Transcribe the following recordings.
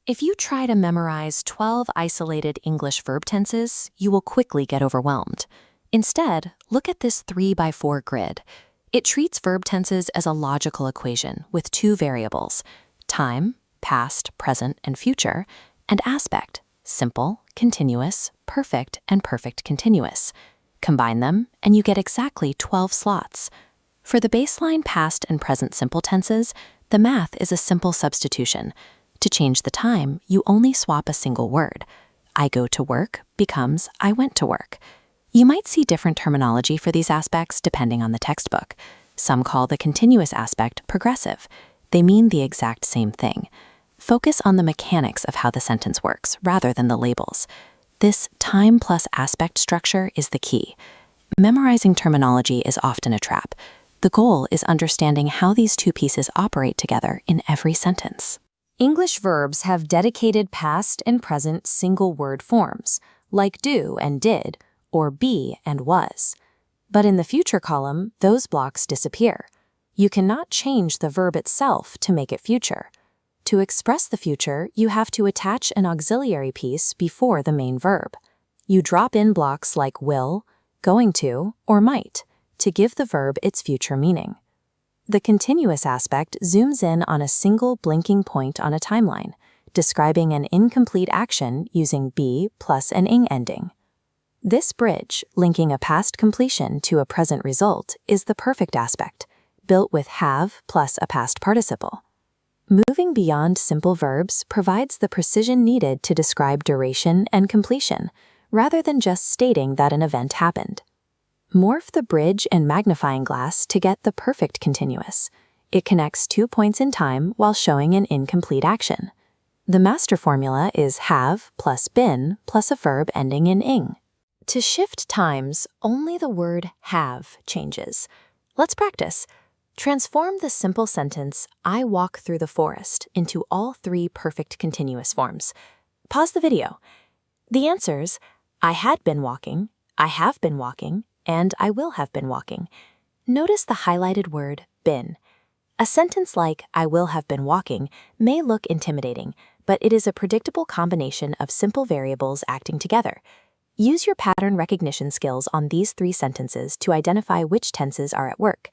If you try to memorize 12 isolated English verb tenses, you will quickly get overwhelmed. Instead, look at this 3x4 grid. It treats verb tenses as a logical equation with two variables: time, past, present, and future, and aspect, simple, continuous, perfect, and perfect continuous. Combine them, and you get exactly 12 slots. For the baseline past and present simple tenses, the math is a simple substitution. To change the time, you only swap a single word. I go to work becomes I went to work. You might see different terminology for these aspects depending on the textbook. Some call the continuous aspect progressive. They mean the exact same thing. Focus on the mechanics of how the sentence works rather than the labels. This time plus aspect structure is the key. Memorizing terminology is often a trap. The goal is understanding how these two pieces operate together in every sentence. English verbs have dedicated past and present single-word forms, like do and did, or be and was. But in the future column, those blocks disappear. You cannot change the verb itself to make it future. To express the future, you have to attach an auxiliary piece before the main verb. You drop in blocks like will, going to, or might to give the verb its future meaning. The continuous aspect zooms in on a single blinking point on a timeline, describing an incomplete action using be plus an ing ending. This bridge, linking a past completion to a present result, is the perfect aspect, built with have plus a past participle. Moving beyond simple verbs provides the precision needed to describe duration and completion, rather than just stating that an event happened. Morph the bridge and magnifying glass to get the perfect continuous. It connects 2 points in time while showing an incomplete action. The master formula is have plus been plus a verb ending in ing. To shift times, only the word have changes. Let's practice. Transform the simple sentence, I walk through the forest, into all 3 perfect continuous forms. Pause the video. The answers: I had been walking, I have been walking, and I will have been walking. Notice the highlighted word been. A sentence like I will have been walking may look intimidating, but it is a predictable combination of simple variables acting together. Use your pattern recognition skills on these 3 sentences to identify which tenses are at work.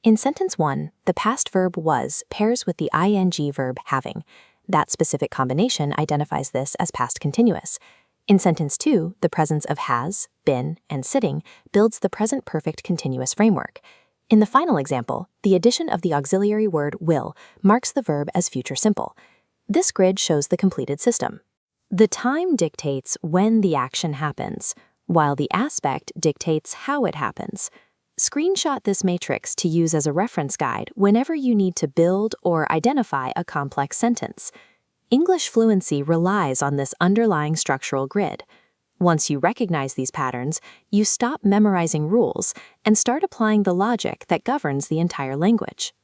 In sentence 1, the past verb was pairs with the ing verb having. That specific combination identifies this as past continuous. In sentence 2, the presence of has, been, and sitting builds the present perfect continuous framework. In the final example, the addition of the auxiliary word will marks the verb as future simple. This grid shows the completed system. The time dictates when the action happens, while the aspect dictates how it happens. Screenshot this matrix to use as a reference guide whenever you need to build or identify a complex sentence. English fluency relies on this underlying structural grid. Once you recognize these patterns, you stop memorizing rules and start applying the logic that governs the entire language.